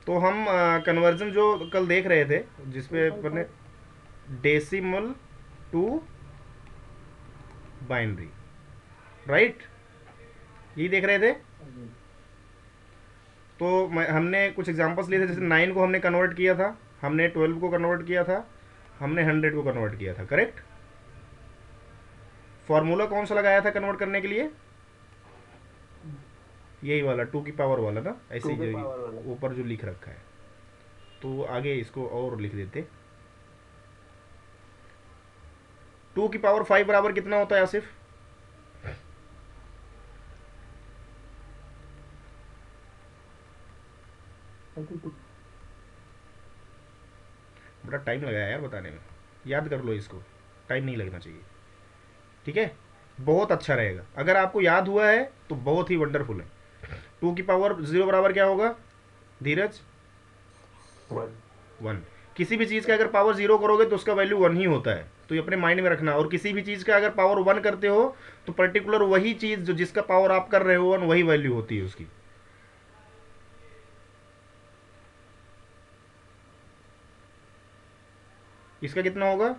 तो हम कन्वर्जन जो कल देख रहे थे जिसपे अपन ने डेसिमल टू बाइनरी, राइट, यही देख रहे थे। तो हमने कुछ एग्जांपल्स लिए थे, जैसे 9 को हमने कन्वर्ट किया था, हमने 12 को कन्वर्ट किया था, हमने 100 को कन्वर्ट किया था, करेक्ट। फॉर्मूला कौन सा लगाया था कन्वर्ट करने के लिए? यही वाला 2 की पावर वाला ना, ऐसे टू ही के जो पावर वाला। ऊपर जो लिख रखा है। तो आगे इसको और लिख देते। 2 की पावर 5 बराबर कितना होता है आसिफ? बड़ा टाइम लगाया यार बताने में, याद कर लो इसको, टाइम नहीं लगना चाहिए, ठीक है। बहुत अच्छा रहेगा अगर आपको याद हुआ है तो, बहुत ही वंडरफुल है। 2 की पावर 0 बराबर क्या होगा धीरज? 1। 1। किसी भी चीज़ का अगर पावर 0 करोगे तो उसका वैल्यू 1 ही होता है, तो ये अपने माइंड में रखना। और किसी भी चीज़ का अगर पावर 1 करते हो तो पर्टिकुलर वही चीज़ जो जिसका पावर आप कर रहे हो 1, वही वैल्यू होती है उसकी। इसका कितना होगा?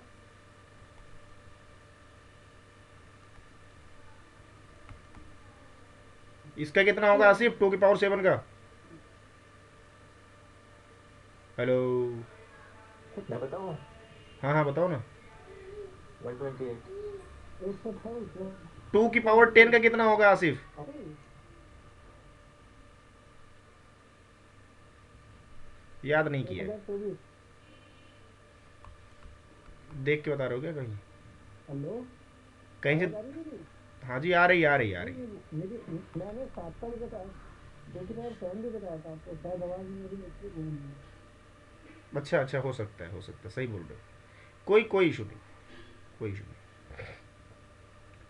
इसका कितना होगा आसिफ 2 की पावर 7 का? हेलो। मैं बताऊँ? हाँ हाँ बताओ ना। 128। 2 की पावर 10 का कितना होगा आसिफ? याद नहीं किया है? देख के बता रहे हो क्या कहीं? कहीं से? हाँ जी, आ रही आ रही आ रही। अच्छा अच्छा, हो सकता है, हो सकता है, सही बोल रहे हो। कोई कोई इशू नहीं, कोई इशू नहीं।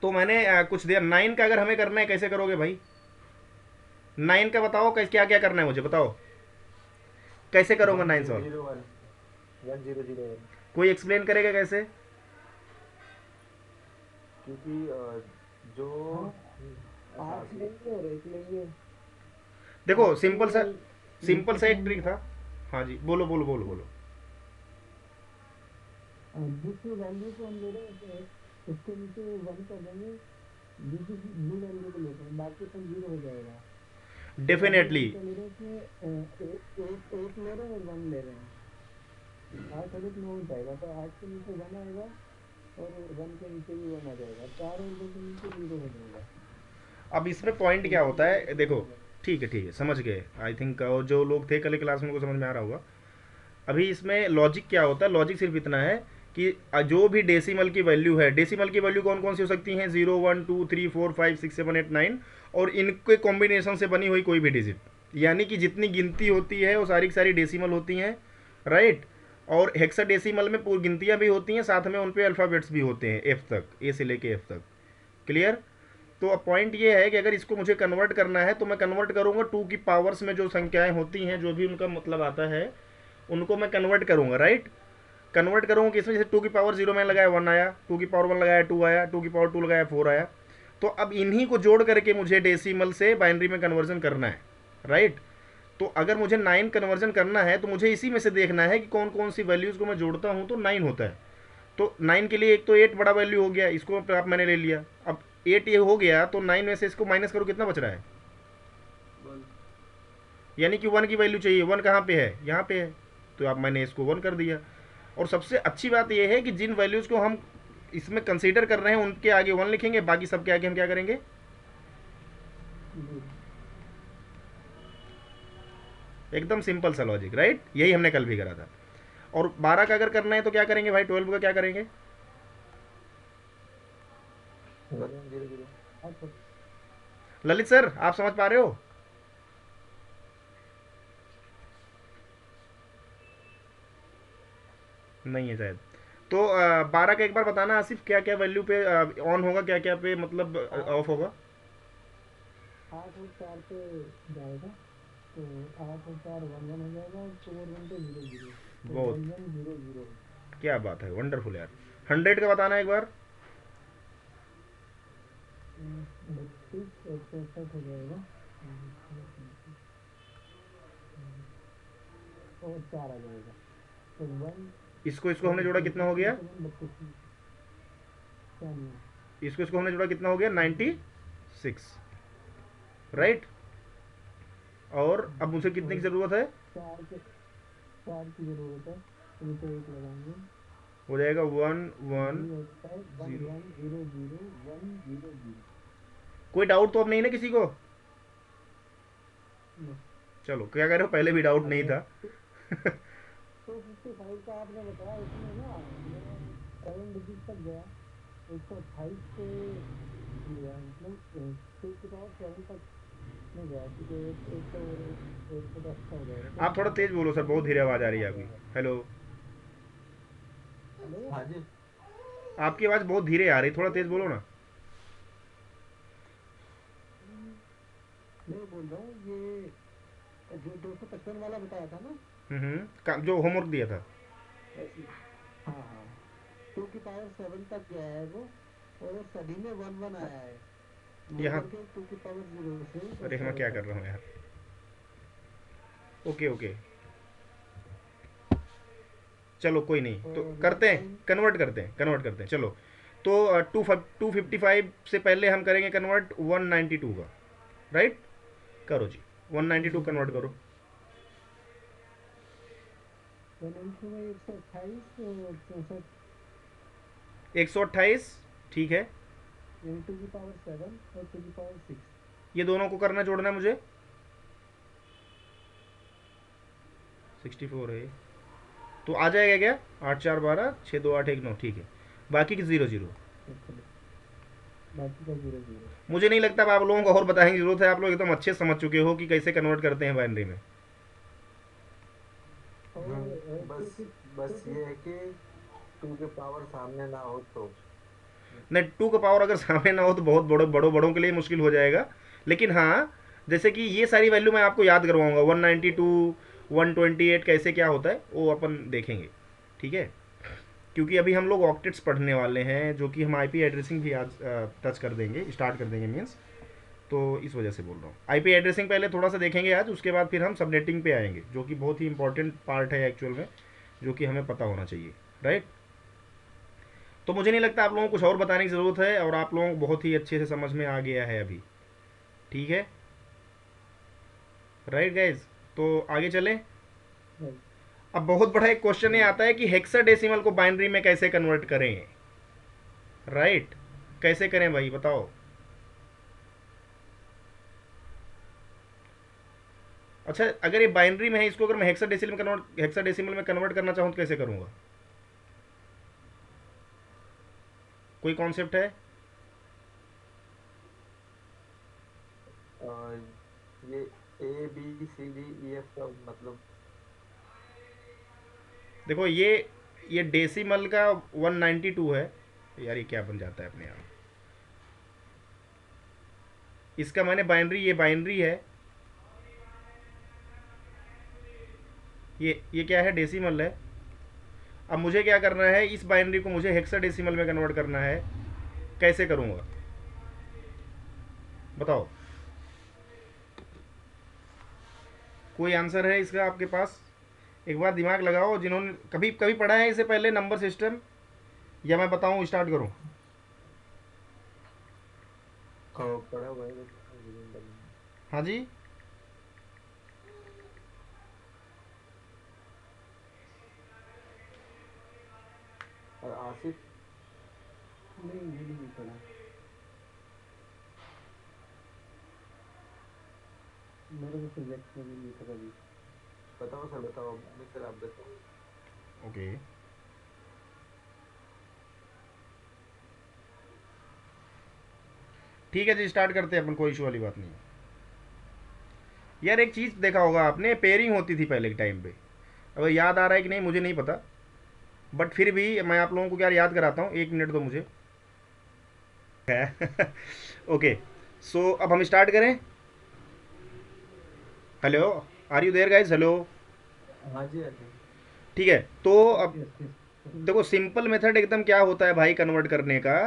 तो मैंने कुछ दिया 9 का, अगर हमें करना है कैसे करोगे भाई? 9 का बताओ, कैसे क्या क्या करना है मुझे बताओ, कैसे करोगे one 9 zero solve? Zero one 1001। कोई एक्सप्लेन करेगा कैसे? क्योंकि जो आठ लेंगे और एक लेंगे। देखो आठ सिंपल सा, करेंगे सिंपल नीचे सा एक करेंगे ट्रिक था। हाँ जी, बोलो बोलो बोलो बोलो। और दूसरी वैल्यू को हम ले रहे हैं तो उसके नीचे वन कर देंगे। दूसरी ब्लू वैल्यू को लेते हैं, बाकी सब जीरो हो जाएगा। तो अभी डेफिनेटली। हम क्या ले रहे हैं इसमें एट ले रहे हैं और वन ले रहे हैं। 8 और 1 9 हो जाएगा, तो 8 के नीचे वन आएगा और 1 के नीचे भी वन आ जाएगा, 4 और 2 के नीचे जीरो हो जाएगा। अब इसमें पॉइंट तो क्या ये होता ये है देखो, डिफरेंस है। ठीक है समझ गए आई थिंक, और जो लोग थे कल की क्लास में उनको समझ में आ रहा होगा। अभी इसमें लॉजिक क्या होता है, लॉजिक सिर्फ इतना है कि जो भी डेसिमल की वैल्यू है, डेसिमल की वैल्यू कौन कौन सी हो सकती हैं? 0 1 2 3 4 5 6 7 8 9, और इनके कॉम्बिनेशन से बनी हुई कोई भी डिजिट, यानी कि जितनी गिनती होती है वो सारी की सारी डेसिमल होती हैं, राइट। और हेक्साडेसिमल में पूरी गिनतियां भी होती हैं, साथ में उन पे अल्फ़ाबेट्स भी होते हैं, एफ तक, ए से लेके एफ तक, क्लियर। तो अब पॉइंट ये है कि अगर इसको मुझे कन्वर्ट करना है तो मैं कन्वर्ट करूंगा 2 की पावर्स में जो संख्याएं होती हैं, जो भी उनका मतलब आता है, उनको मैं कन्वर्ट करूंगा, राइट। कन्वर्ट करूंगा किसमें? जैसे 2 की पावर 0 में लगाया 1 आया, 2 की पावर 1 लगाया 2 आया, 2 की पावर 2 लगाया 4 आया। तो अब इन्हीं को जोड़ करके मुझे डेसिमल से बाइनरी में कन्वर्जन करना है, राइट। तो अगर मुझे 9 कन्वर्जन करना है तो मुझे इसी में से देखना है कि कौन कौन सी वैल्यूज़ को मैं जोड़ता हूँ तो 9 होता है। तो 9 के लिए एक तो 8 बड़ा वैल्यू हो गया, इसको आप मैंने ले लिया। अब 8 ये हो गया तो 9 में से इसको माइनस करो, कितना बच रहा है? 1। यानी कि 1 की वैल्यू चाहिए, 1 कहाँ पे है? यहाँ पे है। तो अब मैंने इसको 1 कर दिया। और सबसे अच्छी बात यह है कि जिन वैल्यूज़ को हम इसमें कंसीडर कर रहे हैं उनके आगे 1 लिखेंगे, बाकी सबके आगे हम क्या करेंगे? जीरो। एकदम सिंपल सा लॉजिक, राइट, यही हमने कल भी करा था। और 12 का अगर करना है तो क्या करेंगे भाई? 12 का क्या करेंगे? 1100। अच्छा। ललित सर आप समझ पा रहे हो? नहीं है शायद। तो 12 का एक बार बताना आसिफ, क्या क्या वैल्यू पे ऑन होगा, क्या क्या पे मतलब आठ ऑफ होगा? 8 और 4 पे जाएगा, तो 8 और 4 वन वन हो जाएगा, और 2 और 1 पे जीरो जीरो। तो बहुत, 1100। क्या बात है, वंडरफुल यार। 100 का बताना एक बार। 32 161 हो जाएगा। और 4 आ जाएगा। तो 1 इसको इसको हमने जोड़ा कितना हो गया? 32 क्या नहीं है? इसको इसको हमने जोड़ा कितना हो गया? 96, राइट। और अब मुझे कितने की और ज़रूरत है? 4 के 4 की ज़रूरत है, तो ये तो 1 लगाएंगे। हो जाएगा 1 1 ये होता है 1 0। 1 0 0 1 0 0। कोई डाउट तो अब नहीं ना किसी को? नहीं, चलो, क्या कह रहे हो? पहले भी डाउट नहीं अगर था। 255 का आपने बताया, उसमें ना मेरा 7 डिजिट तक गया, 128 पे लिया, मतलब 2 की पावर 7 तक नहीं गया, क्योंकि एक तो 110 का हो जाएगा, तो आप थोड़ा तेज बोलो सर, बहुत धीरे आवाज़ आ रही है आपकी। हेलो। हेलो। हाँ जी। आपकी आवाज़ बहुत धीरे आ रही, थोड़ा तेज बोलो ना। मैं बोल रहा हूँ, ये जो 255 वाला बताया था ना, जो होमवर्क दिया था। ऐसी, हाँ हाँ, 2 की पावर 7 तक गया है वो, और वो सभी में 1 1 आया है, यहाँ। नंबर के 2 की पावर 0 से और अरे मैं 7 क्या कर तक। रहा हूँ यार। ओके ओके, चलो कोई नहीं, तो और करते हैं, टाइम, कन्वर्ट करते हैं चलो। तो 255 से पहले हम करेंगे कन्वर्ट 192 का, राइट। करो जी, 192 बिल्कुल कन्वर्ट करो। करेंगे। 192 में 128 और 64, 128, ठीक है। यानी 2 की पावर 7 और 2 की पावर 6। ये दोनों को करना, जोड़ना है मुझे। 64 है, तो आ जाएगा क्या? 8 4 12 6 2 8 1 9, ठीक है। बाकी की 0 0। बाकी का 0 0। मुझे नहीं लगता अब आप लोगों को और बताने की जरूरत है, आप लोग एकदम अच्छे समझ चुके हो कि कैसे कन्वर्ट करते हैं बाइनरी में। और बस बस ये है कि 2 के पावर सामने ना हो तो। नहीं, 2 का पावर अगर सामने ना हो तो बहुत बड़ों बड़ों के लिए मुश्किल हो जाएगा। लेकिन हाँ, जैसे कि ये सारी वैल्यू मैं आपको याद करवाऊंगा, 192 128 कैसे क्या होता है वो अपन देखेंगे, ठीक है। क्योंकि अभी हम लोग ऑक्टेट्स पढ़ने वाले हैं, जो कि हम आईपी एड्रेसिंग भी आज टच कर देंगे, स्टार्ट कर देंगे मीन्स। तो इस वजह से बोल रहा हूँ, आईपी एड्रेसिंग पहले थोड़ा सा देखेंगे आज, उसके बाद फिर हम सबनेटिंग पे आएंगे, जो कि बहुत ही इंपॉर्टेंट पार्ट है एक्चुअल में, जो कि हमें पता होना चाहिए, राइट। तो मुझे नहीं लगता आप लोगों को कुछ और बताने की ज़रूरत है, और आप लोगों को बहुत ही अच्छे से समझ में आ गया है अभी, ठीक है, राइट गाइज। तो आगे चलें। अब बहुत बड़ा एक क्वेश्चन ये आता है कि हेक्साडेसिमल को बाइनरी में कैसे कन्वर्ट करें, राइट। कैसे करें भाई बताओ। अच्छा, अगर ये बाइनरी में है, इसको अगर मैं हेक्साडेसिमल में कन्वर्ट करना चाहूँ तो कैसे करूँगा? कोई कॉन्सेप्ट है? ये ABCDEF का मतलब। देखो, ये डेसिमल का 192 है यार, ये क्या बन जाता है अपने आप। इसका मैंने बाइनरी, ये बाइनरी है, ये क्या है? डेसिमल है। अब मुझे क्या करना है, इस बाइनरी को मुझे हेक्साडेसिमल में कन्वर्ट करना है, कैसे करूँगा बताओ। कोई आंसर है इसका आपके पास? एक बार दिमाग लगाओ, जिन्होंने कभी कभी पढ़ा है इससे पहले नंबर सिस्टम, या मैं बताऊं, स्टार्ट करूं? पढ़ा हुआ है लेकिन हाँ जी। और आसिफ। नहीं, मैंने नहीं पढ़ा, मेरे को सब्जेक्ट में भी नहीं था कभी। बताओ सर, बताओ। नहीं सर, आप बताओ। ओके, ठीक है जी, स्टार्ट करते हैं अपन, कोई इशू वाली बात नहीं है। यार एक चीज़ देखा होगा आपने, पेयरिंग होती थी पहले के टाइम पे, अब याद आ रहा है कि नहीं मुझे नहीं पता, बट फिर भी मैं आप लोगों को क्या याद कराता हूँ, 1 मिनट दो मुझे। ओके, सो अब हम स्टार्ट करें। Hello, are you there guys? Hello. हाँ जी, हाँ जी। ठीक है, तो यस अब यस यस। देखो, सिंपल मेथड एकदम क्या होता है भाई कन्वर्ट करने का,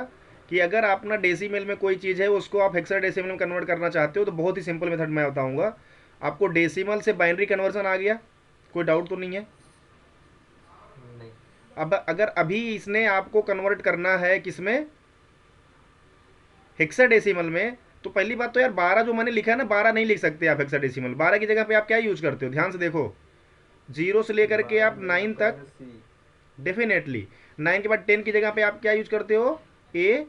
कि अगर आप ना डेसिमल में कोई चीज़ है उसको आप हेक्साडेसिमल में कन्वर्ट करना चाहते हो, तो बहुत ही सिंपल मेथड मैं बताऊंगा आपको। डेसिमल से बाइनरी कन्वर्जन आ गया, कोई डाउट तो नहीं है? नहीं। अब अगर अभी इसने आपको कन्वर्ट करना है किसमें, हेक्साडेसिमल में, तो पहली बात तो यार 12 जो मैंने लिखा है ना, 12 नहीं लिख सकते आप हेक्साडेसिमल। 12 की जगह पे आप क्या यूज करते हो, ध्यान से देखो, जीरो से लेकर के 12 आप की जगह 9 पे तक। सी। डेफिनेटली 9 के बाद 10 की जगह पे आप क्या यूज करते हो, ए। ए।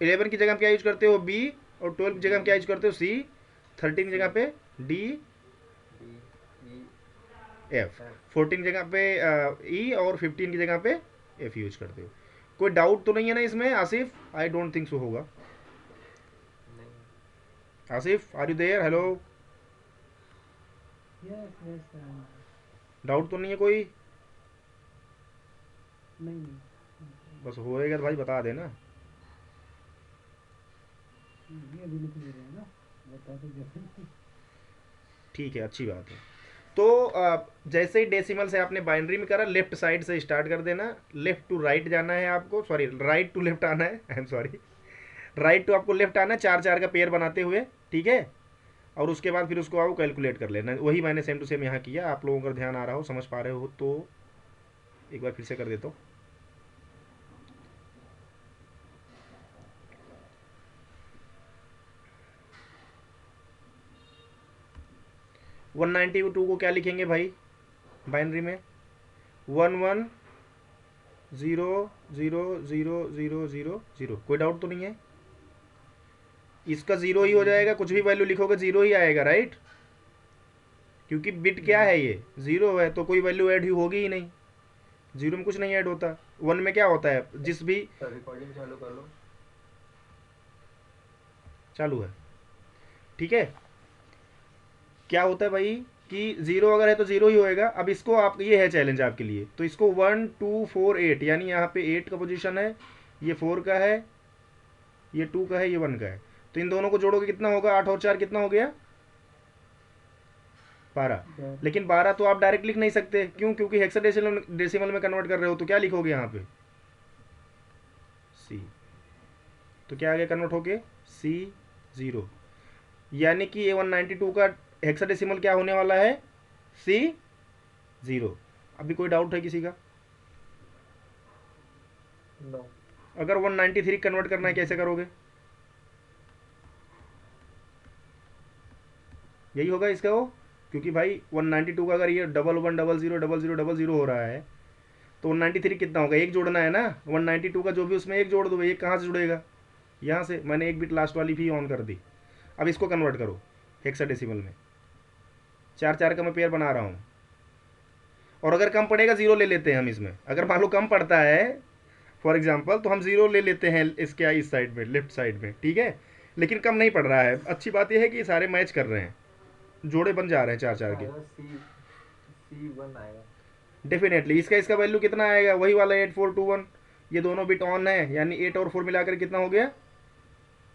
11 की जगह पे क्या यूज करते हो, बी। और 12 की जगह बी। पे क्या यूज करते हो, सी। 13 की सी। जगह पे डी, डी। ई। एफ। एफ। 14 की जगह पे ई, और 15 की जगह पे एफ यूज करते हो। कोई डाउट तो नहीं है ना इसमें Asif? I don't think so होगा। नहीं। Asif, are you there? Hello. Yes yes doubt तो नहीं है कोई? नहीं नहीं बस होएगा तो भाई बता देना। ये अभी लिख ले रहे हैं ना, बता तो जैसे। ठीक है, अच्छी बात है। तो जैसे ही डेसिमल से आपने बाइनरी में करा, लेफ्ट साइड से स्टार्ट कर देना, लेफ्ट टू राइट जाना है आपको, सॉरी राइट टू लेफ्ट आना है, I am sorry, right to आपको लेफ्ट आना है, चार चार का पेयर बनाते हुए, ठीक है। और उसके बाद फिर उसको आपको कैलकुलेट कर लेना, वही मैंने सेम टू सेम यहाँ किया। आप लोगों का ध्यान आ रहा हो, समझ पा रहे हो तो एक बार फिर से कर देता हूँ। 192 को क्या लिखेंगे भाई बाइनरी में, 11000000। कोई डाउट तो नहीं है? इसका जीरो ही हो जाएगा, कुछ भी वैल्यू लिखोगे जीरो ही आएगा, राइट? क्योंकि बिट क्या है, ये जीरो है, तो कोई वैल्यू ऐड ही होगी ही नहीं, जीरो में कुछ नहीं ऐड होता। वन में क्या होता है, जिस भी सर रिकॉर्डिंग चालू कर लो। चालू है, ठीक है। क्या होता है भाई कि जीरो अगर है तो जीरो ही होएगा। अब इसको आप, ये है चैलेंज आपके लिए, तो इसको 1248, यानी यहाँ पे 8 का पोजीशन है, ये 4 का है, ये 2 का है, ये 1 का है, तो इन दोनों को जोड़ोगे कितना होगा, 8 और 4 कितना हो गया, 12। दस। लेकिन 12 तो आप डायरेक्ट लिख नहीं सकते, क्यों? क्योंकि हेक्साडेसिमल डेसिमल में कन्वर्ट कर रहे हो, तो क्या लिखोगे यहाँ पे, सी। तो क्या आगे कन्वर्ट होके सी जीरो, यानी कि A192 का हेक्साडेसिमल क्या होने वाला है, सी जीरो। अभी कोई डाउट है किसी का? नो। अगर 193 कन्वर्ट करना है कैसे करोगे? यही होगा इसका वो, क्योंकि भाई 192 का अगर ये 1100000000 हो रहा है, तो 193 कितना होगा, एक जोड़ना है ना, 192 का जो भी उसमें एक जोड़ दो, एक कहाँ से जुड़ेगा, यहाँ से। मैंने एक बिट लास्ट वाली भी ऑन कर दी। अब इसको कन्वर्ट करो हेक्साडेसिमल में, चार चार का मैं पेयर बना रहा हूँ। और अगर कम पड़ेगा जीरो ले लेते हैं हम इसमें, अगर मान लो कम पड़ता है फॉर एग्जाम्पल, तो हम जीरो ले लेते हैं इसके इस साइड में, लेफ्ट साइड में, ठीक है। लेकिन कम नहीं पड़ रहा है, अच्छी बात यह है कि ये सारे मैच कर रहे हैं, जोड़े बन जा रहे हैं चार चार इसका के। आएगा C1 आएगा। डेफिनेटली इसका इसका वैल्यू कितना आएगा, वही वाला 8421। ये दोनों बिट ऑन है, यानी 8 और 4 मिलाकर कितना हो गया,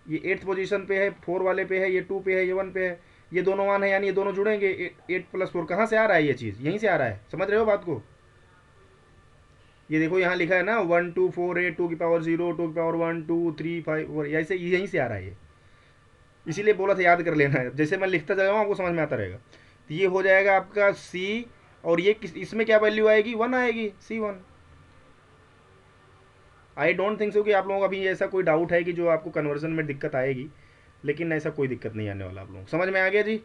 ये 8th पोजीशन पे है, 4 वाले पे है, ये 2 पे है, ये 1 पे है, ये दोनों 1 है, यानी ये दोनों जुड़ेंगे। 8 + 4 कहाँ से आ रहा है, ये चीज़ यहीं से आ रहा है, समझ रहे हो बात को? ये देखो यहाँ लिखा है ना, 1248 2 की पावर 0 2 की पावर 1 2 3 5, ऐसे यहीं से आ रहा है ये। इसीलिए बोला था याद कर लेना है, जैसे मैं लिखता जा रहा हूँ आपको समझ में आता रहेगा। तो ये हो जाएगा आपका सी, और ये इसमें क्या वैल्यू आएगी, 1 आएगी, C1। आई डोंट थिंक सो कि आप लोगों का अभी ऐसा कोई डाउट है कि जो आपको कन्वर्जन में दिक्कत आएगी, लेकिन ऐसा कोई दिक्कत नहीं आने वाला। आप लोग समझ में आ गया जी?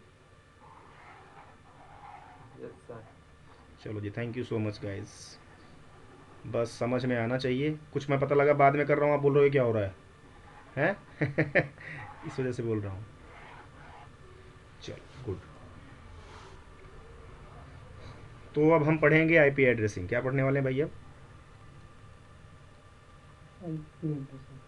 Yes sir. चलो जी, thank you so much guys. बस समझ में आना चाहिए, कुछ मैं पता लगा बाद में कर रहा हूँ, आप बोल रहे हो क्या हो रहा है हैं? इस वजह से बोल रहा हूँ। चलो गुड। तो अब हम पढ़ेंगे आईपी एड्रेसिंग। क्या पढ़ने वाले हैं भाई अब? इंटरेस्टिंग।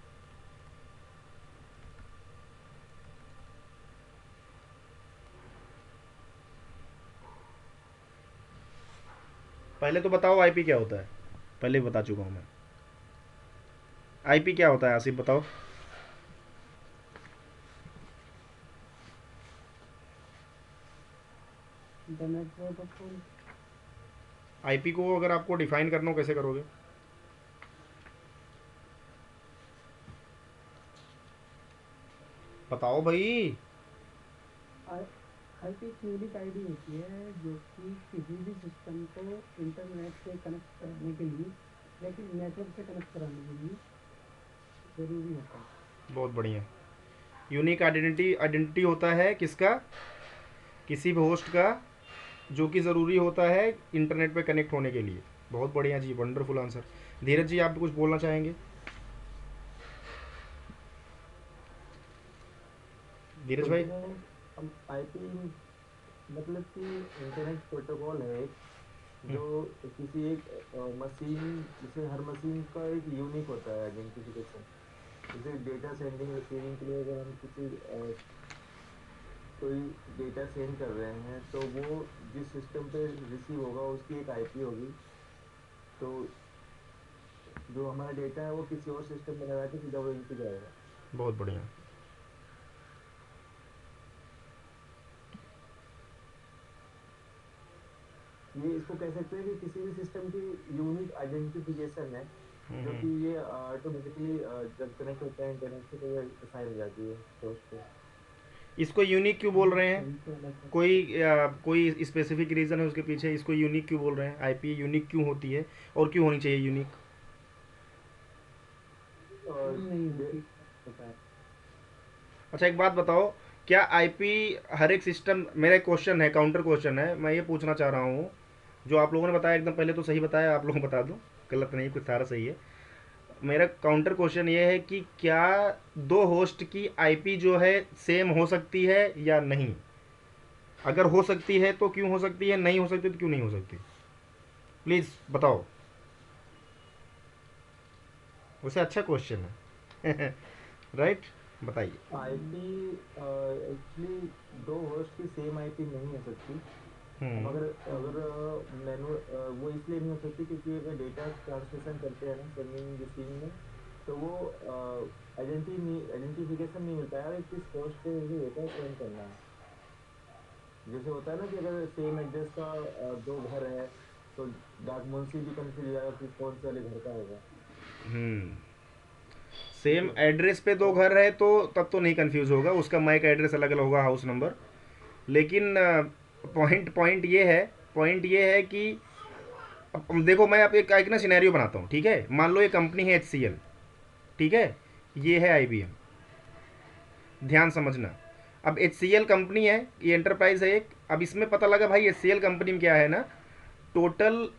पहले तो बताओ आईपी क्या होता है, पहले बता चुका हूँ मैं। आईपी क्या होता है आसिफ बताओ। Internet protocol. आईपी को अगर आपको डिफाइन करना हो कैसे करोगे? बताओ भाई। आईपी एक यूनिक आईडी होती है जो कि किसी भी सिस्टम को इंटरनेट से कनेक्ट कराने के लिए लेकिन नेटवर्क से कनेक्ट कराने के लिए ज़रूरी होता है। बहुत बढ़िया। यूनिक आइडेंटिटी आइडेंटिटी होता है किसका? किसी भी होस्ट का, जो कि ज़रूरी होता है इंटरनेट पे कनेक्ट होने के लिए। बहुत बढ़िया जी, वंडरफुल आंसर। धीरज जी, आप भी कुछ बोलना चाहेंगे? धीरज तो भाई। जो हम आईपी मतलब कि इंटरनेट प्रोटोकॉल है एक, हम्म, जो किसी एक मशीन, जैसे हर मशीन का एक यूनिक होता है आइडेंटिफिकेशन। जैसे डेटा सेंडिंग रिसीविंग के लिए अगर हम किसी कोई डेटा सेंड कर रहे हैं तो वो जिस सिस्टम पे रिसीव होगा उसकी एक आईपी होगी। तो जो हमारा डेटा है वो किसी और सिस्टम में लगा के सीधा वो इन पे जाएगा। बहुत बढ़िया। ये इसको कह सकते हैं कि किसी भी सिस्टम की यूनिक आइडेंटिफिकेशन है, जो हम्म, कि ये ऑटोमेटिकली जब कनेक्ट होता है इंटरनेट से तो ये असाइन हो जाती है होस्ट पे। इसको यूनिक क्यों बोल रहे हैं? सही से अलग है। कोई स्पेसिफिक रीज़न है उसके पीछे? इसको यूनिक क्यों बोल रहे हैं? आईपी यूनिक क्यों होती है और क्यों होनी चाहिए यूनिक? और नहीं डे- होती, पता है। अच्छा, एक बात बताओ, क्या आईपी हर एक सिस्टम, मेरा एक क्वेश्चन है, काउंटर क्वेश्चन है, मैं ये पूछना चाह रहा हूँ, जो आप लोगों ने बताया एकदम पहले तो सही बताया, आप लोगों को बता दूं, गलत नहीं, कुछ सारा सही है। मेरा काउंटर क्वेश्चन ये है कि क्या दो होस्ट की आईपी जो है सेम हो सकती है या नहीं? अगर हो सकती है तो क्यों हो सकती है, नहीं हो सकती तो क्यों नहीं हो सकती? प्लीज़ बताओ। वैसे अच्छा क्वेश्चन है। राइट, बताइए। आईपी एक्चुअली दो होस्ट की सेम आईपी नहीं हो सकती। अब हम्म, अगर अगर मैनुअल वो इसलिए नहीं हो सकती क्योंकि अगर डेटा ट्रांसमिशन करते हैं ना सेंडिंग रिसीविंग में, तो वो आइडेंटिफिकेशन नहीं मिल पाएगा कि किस होस्ट पे मुझे डेटा सेंड करना है। जैसे होता है ना कि अगर सेम एड्रेस का दो घर है तो डाक मुंशी भी कंफ्यूज हो जाएगा कि कौन से वाले घर का होगा। हम्म। ठीक सेम है। एड्रेस पे दो और घर है तो तब तो नहीं कंफ्यूज होगा, उसका मैक एड्रेस अलग अलग होगा, हाउस नंबर। लेकिन पॉइंट ये है कि अब देखो, मैं आप एक ना सिनेरियो बनाता हूँ, ठीक है? मान लो ये कंपनी है HCL, ठीक है? ये है IBM। ध्यान समझना। अब HCL कंपनी है, ये एंटरप्राइज है एक। अब इसमें पता लगा भाई HCL कंपनी में क्या है ना, टोटल,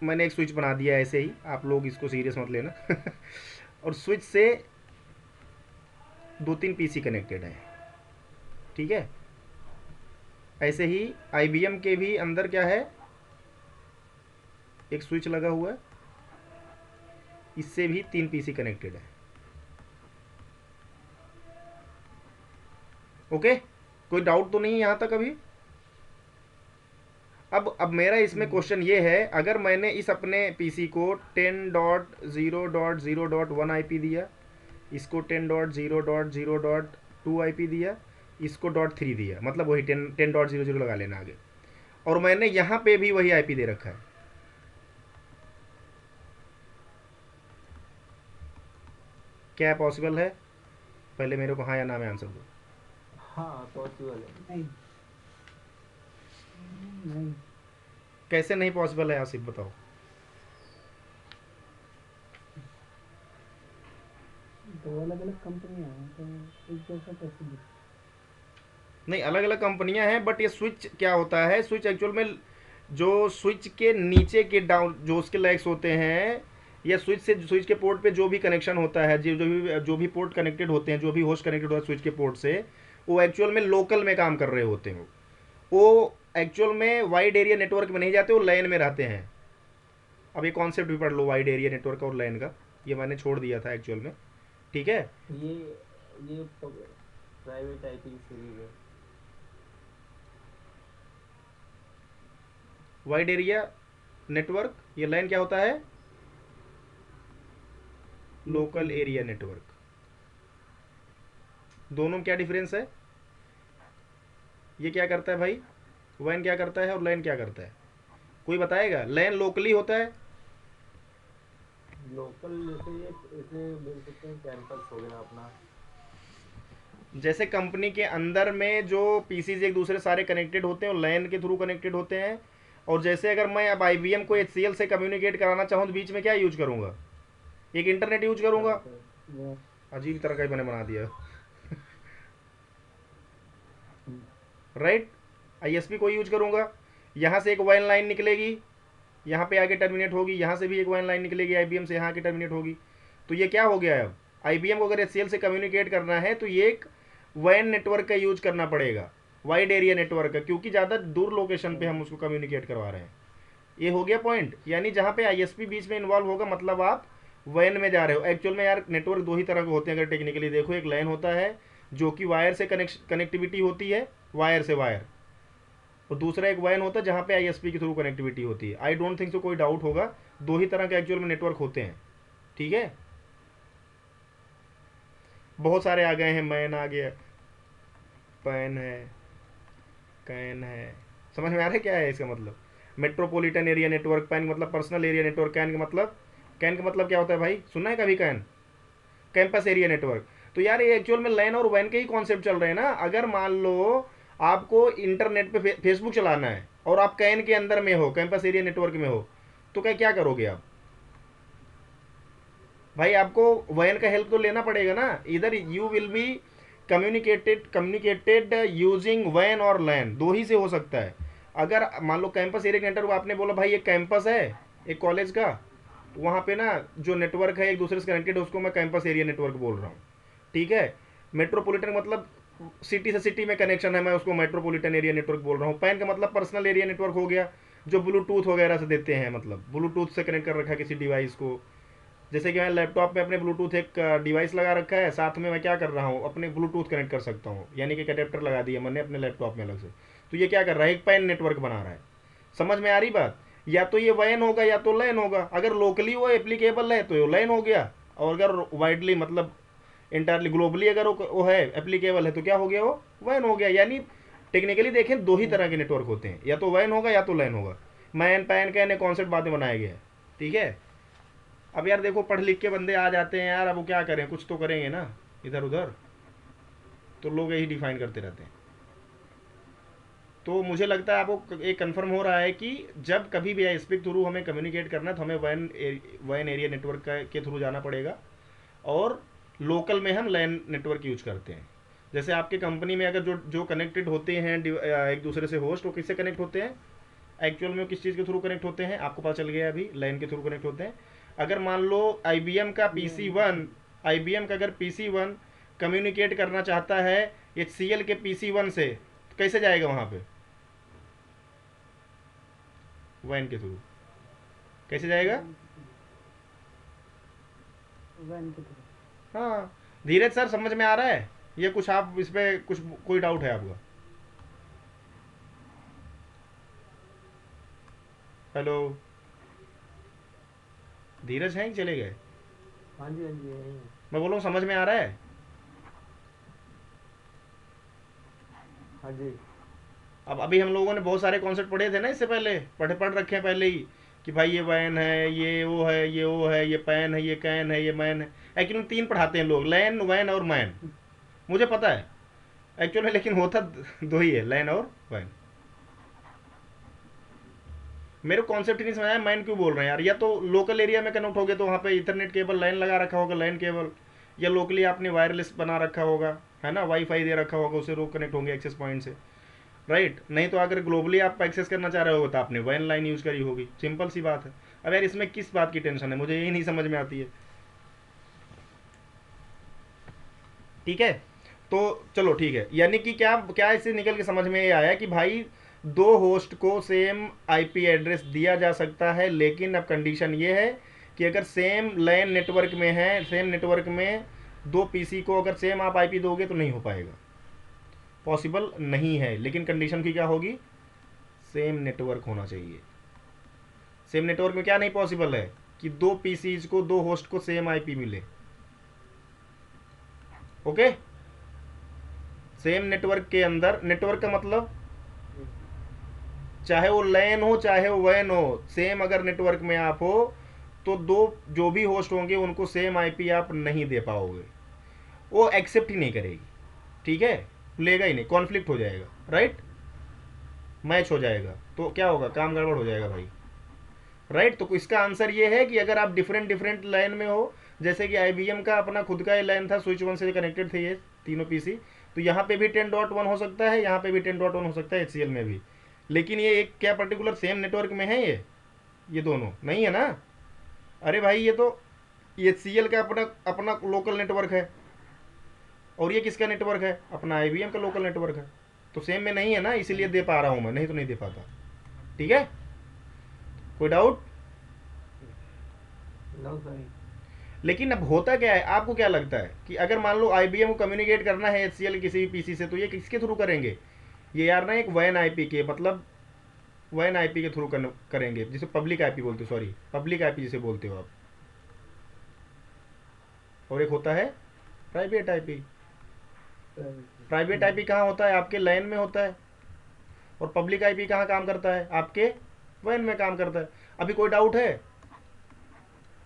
मैंने एक स्विच बना दिया है ऐसे ही, आप लोग इसको सीरियस मत लेना। और स्विच से दो तीन PC कनेक्टेड है, ठीक है? ऐसे ही IBM के भी अंदर क्या है, एक स्विच लगा हुआ है, इससे भी तीन PC कनेक्टेड है। ओके, कोई डाउट तो नहीं है यहाँ तक अभी? अब मेरा इसमें नहीं, क्वेश्चन ये है, अगर मैंने इस अपने PC को 10.0.0.1 IP दिया, इसको 10.0.0.2 IP दिया, इसको .3 दिया, मतलब वही 10.0.0 लगा लेना आगे, और मैंने यहाँ पे भी वही IP दे रखा है, क्या पॉसिबल है? पहले मेरे को हाँ या ना में आंसर दो। हाँ पॉसिबल है। नहीं, नहीं। कैसे नहीं पॉसिबल है, आसिफ बताओ। दो अलग अलग कंपनियां हैं तो एक जैसा कैसे दिख। नहीं, अलग अलग कंपनियां हैं, बट ये स्विच क्या होता है, स्विच एक्चुअल में जो स्विच के नीचे के डाउन जो उसके लेग्स होते हैं, या स्विच से स्विच के पोर्ट पे जो भी कनेक्शन होता है, जो भी पोर्ट कनेक्टेड होते हैं, जो भी होस्ट कनेक्टेड होता है स्विच के पोर्ट से, वो एक्चुअल में लोकल में काम कर रहे होते हैं। वो एक्चुअल में वाइड एरिया नेटवर्क में नहीं जाते, वो लैन में रहते हैं। अब ये कॉन्सेप्ट भी पढ़ लो, वाइड एरिया नेटवर्क और लैन का, ये मैंने छोड़ दिया था एक्चुअल में, ठीक है? ये प्राइवेट आईपी की सीरीज है। वाइड एरिया नेटवर्क, ये लैन क्या होता है? Local local area area. Network. दोनों में क्या डिफरेंस है? ये क्या करता है भाई? वैन क्या करता है और लैन क्या करता है? कोई बताएगा? लैन लोकली होता है। लोकल जैसे ये इसे बोल सकते हैं कैंपस हो गया अपना। जैसे कंपनी के अंदर में जो पीसीज एक दूसरे सारे कनेक्टेड होते हैं और लैन के थ्रू कनेक्टेड होते हैं, और जैसे अगर मैं अब आईबीएम को एचसीएल से कम्युनिकेट कराना चाहूँ तो बीच में क्या यूज करूँगा? एक इंटरनेट यूज करूँगा। वो अजीब तरह का ही मैंने बना दिया। राइट, आईएसपी को यूज करूँगा, यहाँ से एक वाइन लाइन निकलेगी, यहाँ पे आके टर्मिनेट होगी, यहाँ से भी एक वाइन लाइन निकलेगी आईबीएम से, यहाँ आके टर्मिनेट होगी। तो ये क्या हो गया है? अब आईबीएम को अगर एचसीएल से कम्युनिकेट करना है तो ये एक वैन नेटवर्क का यूज करना पड़ेगा, वाइड एरिया नेटवर्क का, क्योंकि ज़्यादा दूर लोकेशन पे हम उसको कम्युनिकेट करवा रहे हैं। ये हो गया पॉइंट। यानी जहाँ पे आईएसपी बीच में इन्वॉल्व होगा मतलब आप वैन में जा रहे हो। एक्चुअल में यार नेटवर्क दो ही तरह के होते हैं अगर टेक्निकली देखो। एक लैन होता है जो कि वायर से कनेक्टिविटी होती है, वायर से वायर, और दूसरा एक वैन होता है जहाँ पे आईएसपी के थ्रू कनेक्टिविटी होती है। आई डोंट थिंक सो कोई डाउट होगा, दो ही तरह के एक्चुअल में नेटवर्क होते हैं। ठीक है, बहुत सारे आ गए हैं, मैन आ गया, पैन है, कैन है। समझ में आ रहा है क्या है इसका मतलब? मेट्रोपॉलिटन एरिया नेटवर्क, पैन का मतलब पर्सनल एरिया नेटवर्क, कैन का मतलब क्या होता है भाई? सुना है कभी कैन? Campus area network. तो यार ये एक्चुअल में लैन और वैन के ही कॉन्सेप्ट चल रहे हैं ना। अगर मान लो आपको इंटरनेट पे फेसबुक चलाना है और आप कैन के अंदर में हो, कैंपस एरिया नेटवर्क में हो, तो क्या करोगे आप भाई? आपको वैन का हेल्प तो लेना पड़ेगा ना। इधर you will be communicated using वैन और लैन, दो ही से हो सकता है। अगर मान लो कैंपस एरिया नेटवर्क, आपने बोला भाई एक कैंपस है एक कॉलेज का, तो वहाँ पे ना जो नेटवर्क है एक दूसरे से कनेक्टेड है, उसको मैं कैंपस एरिया नेटवर्क बोल रहा हूँ। ठीक है, मेट्रोपॉलिटन मतलब सिटी से सिटी में कनेक्शन है, मैं उसको मेट्रोपॉलिटन एरिया नेटवर्क बोल रहा हूँ। पैन का मतलब पर्सनल एरिया नेटवर्क हो गया, जो ब्लूटूथ वगैरह से देते हैं, मतलब ब्लूटूथ से कनेक्ट कर रखा है किसी डिवाइस को। जैसे कि मैं लैपटॉप में अपने ब्लूटूथ एक डिवाइस लगा रखा है, साथ में मैं क्या कर रहा हूँ, अपने ब्लूटूथ कनेक्ट कर सकता हूँ, यानी कि अडेप्टर लगा दिया मैंने अपने लैपटॉप में अलग से। तो ये क्या कर रहा है? एक पैन नेटवर्क बना रहा है। समझ में आ रही बात? या तो ये वैन होगा या तो लैन होगा। अगर लोकली वो एप्लीकेबल है तो ये लैन हो गया, और अगर वाइडली मतलब इंटायरली ग्लोबली अगर वो है एप्लीकेबल है तो क्या हो गया? वो वैन हो गया। यानी टेक्निकली देखें दो ही तरह के नेटवर्क होते हैं, या तो वैन होगा या तो लैन होगा। मैन पैन कैन कॉन्सेप्ट बाद में बनाया गया है। ठीक है, अब यार देखो पढ़ लिख के बंदे आ जाते हैं यार, अब वो क्या करें, कुछ तो करेंगे ना इधर उधर, तो लोग यही डिफाइन करते रहते हैं। तो मुझे लगता है आपको एक कंफर्म हो रहा है कि जब कभी भी आईएसपी के थ्रू हमें कम्युनिकेट करना है तो हमें वैन एरिया नेटवर्क के थ्रू जाना पड़ेगा, और लोकल में हम लैन नेटवर्क यूज करते हैं। जैसे आपके कंपनी में अगर जो जो कनेक्टेड होते हैं एक दूसरे से होस्ट, वो किससे कनेक्ट होते हैं? एक्चुअल में वो किस चीज़ के थ्रू कनेक्ट होते हैं आपको पता चल गया अभी, लैन के थ्रू कनेक्ट होते हैं। अगर मान लो आईबीएम का अगर PC1 कम्युनिकेट करना चाहता है HCL के PC1 से, तो कैसे जाएगा वहाँ पे? वैन के थ्रू। कैसे जाएगा? वैन की तरह। हाँ, धीरज सर समझ में आ रहा है ये? कुछ आप इस पे कुछ कोई डाउट है आपका? हेलो, धीरज हैं कि चले गए? हाँ जी, हाँ जी, यही है। मैं बोल रहा हूँ समझ में आ रहा है? हाँ जी। अब अभी हम लोगों ने बहुत सारे कॉन्सेप्ट पढ़े थे ना इससे पहले, पढ़ रखे हैं पहले ही, कि भाई ये वैन है, ये वो है, ये वो है, ये पैन है, ये कैन है, ये मैन है। एक्चुअली तीन पढ़ाते हैं लोग, लैन वैन और मैन, मुझे पता है एक्चुअल में, लेकिन होता दो ही है, लैन और वैन। मेरे को कॉन्सेप्ट ही नहीं समझ आया मैन क्यों बोल रहे हैं यार। या तो लोकल एरिया में कनेक्ट हो गए तो वहाँ पे इथरनेट केबल लाइन लगा रखा होगा, लैन केबल, या लोकली आपने वायरलेस बना रखा होगा, है ना, वाईफाई दे रखा होगा, उससे लोग कनेक्ट होंगे एक्सेस पॉइंट से। राइट, नहीं तो अगर ग्लोबली आप एक्सेस करना चाह रहे हो तो आपने वैन लाइन यूज़ करी होगी, सिंपल सी बात है। अब यार इसमें किस बात की टेंशन है, मुझे यही नहीं समझ में आती है। ठीक है, तो चलो ठीक है, यानी कि क्या क्या इससे निकल के समझ में ये आया कि भाई दो होस्ट को सेम आईपी एड्रेस दिया जा सकता है, लेकिन अब कंडीशन ये है कि अगर सेम लैन नेटवर्क में है, सेम नेटवर्क में दो पीसी को अगर सेम आप आईपी दोगे तो नहीं हो पाएगा, पॉसिबल नहीं है। लेकिन कंडीशन की क्या होगी? सेम नेटवर्क होना चाहिए। सेम नेटवर्क में क्या नहीं पॉसिबल है? कि दो पीसीज को, दो होस्ट को सेम आईपी मिले। ओके, सेम नेटवर्क के अंदर, नेटवर्क का मतलब चाहे वो लैन हो चाहे वो वैन हो, सेम अगर नेटवर्क में आप हो तो दो जो भी होस्ट होंगे उनको सेम आईपी आप नहीं दे पाओगे, वो एक्सेप्ट ही नहीं करेगी। ठीक है, लेगा ही नहीं, कॉन्फ्लिक्ट हो जाएगा, राइट, मैच हो जाएगा, तो क्या होगा, काम गड़बड़ हो जाएगा भाई, राइट। तो इसका आंसर ये है कि अगर आप डिफरेंट डिफरेंट लाइन में हो, जैसे कि आईबीएम का अपना खुद का लाइन था, स्विच वन से कनेक्टेड थे ये तीनों पीसी, तो यहाँ पे भी 10.1 हो सकता है, यहाँ पे भी 10.1 हो सकता है, एचसीएल में भी। लेकिन ये एक क्या पर्टिकुलर सेम नेटवर्क में है ये दोनों नहीं है ना। अरे भाई ये तो एचसीएल का अपना अपना लोकल नेटवर्क है, और ये किसका नेटवर्क है, अपना आईबीएम का लोकल नेटवर्क है, तो सेम में नहीं है ना, इसीलिए दे पा रहा हूँ मैं, नहीं तो नहीं दे पाता। ठीक है, कोई डाउट? No sorry. लेकिन अब होता क्या है, आपको क्या लगता है कि अगर मान लो आईबीएम को कम्युनिकेट करना है एचसीएल किसी भी पीसी से, तो ये किसके थ्रू करेंगे, ये यार ना एक वैन आईपी के, मतलब वैन आईपी के थ्रू करेंगे, जिसे पब्लिक आईपी बोलते हो, सॉरी पब्लिक आईपी जिसे बोलते हो आप, और एक होता है प्राइवेट आईपी। प्राइवेट आईपी कहाँ होता है, आपके लैन में होता है, और पब्लिक आईपी कहाँ काम करता है, आपके वैन में काम करता है। अभी कोई डाउट है?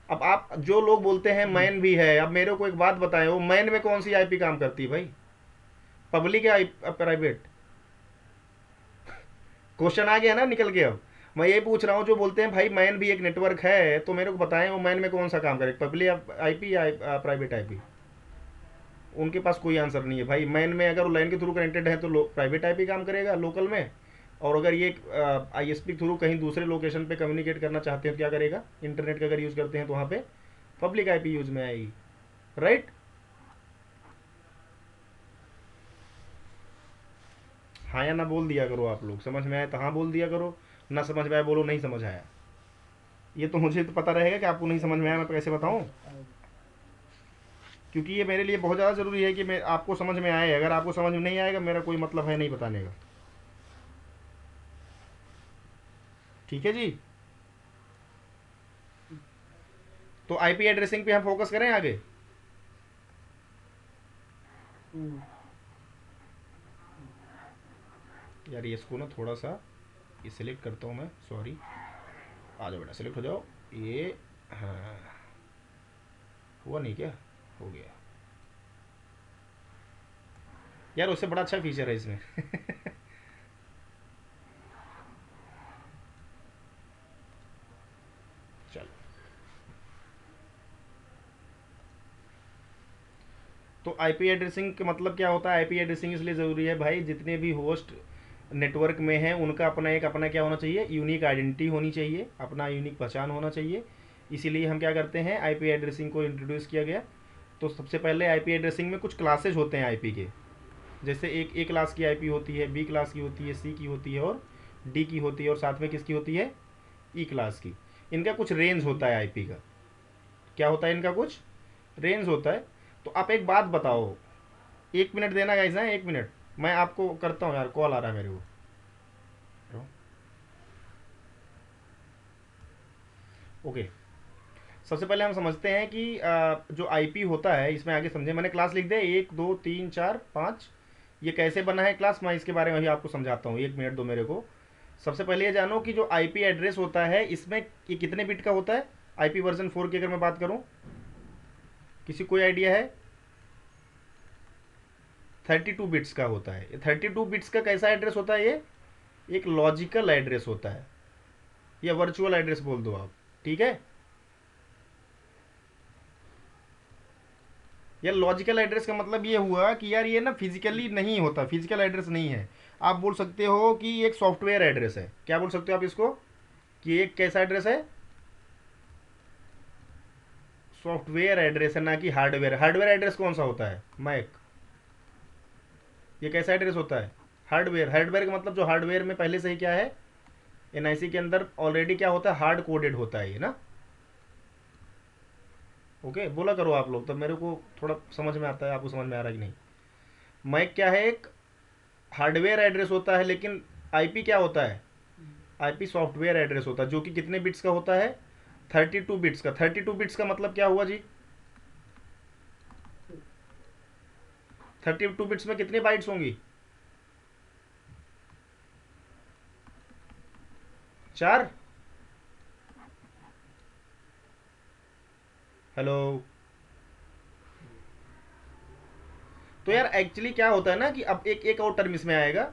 अब आप जो लोग बोलते हैं मैन भी है, अब मेरे को एक बात बताएं, वो मैन में कौन सी आईपी काम करती है भाई, पब्लिक या प्राइवेट? क्वेश्चन आ गया ना निकल के। अब मैं ये पूछ रहा हूँ, जो बोलते हैं भाई मैन भी एक नेटवर्क है, तो मेरे को बताएं वो मैन में कौन सा काम करे, पब्लिक आईपी या प्राइवेट आईपी? उनके पास कोई आंसर नहीं है भाई। मैन में अगर लाइन के थ्रू कनेक्टेड है तो प्राइवेट आईपी काम करेगा लोकल में, और अगर ये आईएसपी थ्रू कहीं दूसरे लोकेशन पे कम्युनिकेट करना चाहते हैं तो क्या करेगा, इंटरनेट का अगर यूज़ करते हैं तो वहाँ पे पब्लिक आईपी यूज में आएगी, राइट। हाँ या ना बोल दिया करो, आप लोग समझ में आए तो हाँ बोल दिया करो, ना समझ में आए बोलो नहीं समझ आया। ये तो मुझे तो पता रहेगा कि आपको नहीं समझ में आया, मैं तो कैसे बताऊँ, क्योंकि ये मेरे लिए बहुत ज़्यादा ज़रूरी है कि मैं आपको समझ में आए। अगर आपको समझ में नहीं आएगा, मेरा कोई मतलब है नहीं बताने का। ठीक है जी, तो आईपी एड्रेसिंग पे हम फोकस करें आगे। यार ये इसको ना थोड़ा सा ये सिलेक्ट करता हूँ मैं, सॉरी, आ जाओ बेटा सिलेक्ट हो जाओ ये। हाँ हुआ नहीं क्या, हो गया यार, उससे बड़ा अच्छा फीचर है इसमें। चलो, तो आईपी एड्रेसिंग का मतलब क्या होता है, आईपी एड्रेसिंग इसलिए ज़रूरी है भाई, जितने भी होस्ट नेटवर्क में हैं उनका अपना एक अपना क्या होना चाहिए, यूनिक आइडेंटिटी होनी चाहिए, अपना यूनिक पहचान होना चाहिए। इसीलिए हम क्या करते हैं, आईपी एड्रेसिंग को इंट्रोड्यूस किया गया। तो सबसे पहले आईपी एड्रेसिंग में कुछ क्लासेज होते हैं आईपी के, जैसे एक ए क्लास की आईपी होती है, बी क्लास की होती है, सी की होती है, और डी की होती है, और साथ में किसकी होती है, ई क्लास की। इनका कुछ रेंज होता है आईपी का, क्या होता है इनका, कुछ रेंज होता है। तो आप एक बात बताओ, 1 मिनट देना गाइस ना, 1 मिनट, मैं आपको करता हूँ यार, कॉल आ रहा है मेरे को। ओके, सबसे पहले हम समझते हैं कि जो आईपी होता है, इसमें आगे समझे, मैंने क्लास लिख दिया 1 2 3 4 5, ये कैसे बना है क्लास, मैं इसके बारे में भी आपको समझाता हूँ, 1 मिनट दो मेरे को। सबसे पहले ये जानो कि जो आईपी एड्रेस होता है इसमें ये कितने बिट का होता है, आईपी वर्जन 4 की अगर मैं बात करूँ, किसी कोई आइडिया है? 32 बिट्स का होता है। 32 बिट्स का कैसा एड्रेस होता है, ये एक लॉजिकल एड्रेस होता है, या वर्चुअल एड्रेस बोल दो आप, ठीक है। यार लॉजिकल एड्रेस का मतलब ये हुआ कि यार ये ना फिजिकली नहीं होता, फिजिकल एड्रेस नहीं है। आप बोल सकते हो कि एक सॉफ्टवेयर एड्रेस है, क्या बोल सकते हो आप इसको, कि एक कैसा एड्रेस है, सॉफ्टवेयर एड्रेस है, ना कि हार्डवेयर। हार्डवेयर एड्रेस कौन सा होता है, मैक, ये कैसा एड्रेस होता है, हार्डवेयर। हार्डवेयर का मतलब जो हार्डवेयर में पहले से ही क्या है, एनआईसी के अंदर ऑलरेडी क्या होता है, हार्ड कोडेड होता है ये ना। ओके, बोला करो आप लोग, तब मेरे को थोड़ा समझ में आता है, आपको समझ में आ रहा है कि नहीं। मैक क्या है, एक हार्डवेयर एड्रेस होता है, लेकिन आईपी क्या होता है, आईपी सॉफ्टवेयर एड्रेस होता है, जो कि कितने बिट्स का होता है, 32 बिट्स का। 32 बिट्स का मतलब क्या हुआ जी, 32 बिट्स में कितने बाइट्स होंगी, 4। हेलो, तो यार एक्चुअली क्या होता है ना कि अब एक एक और टर्म इसमें आएगा।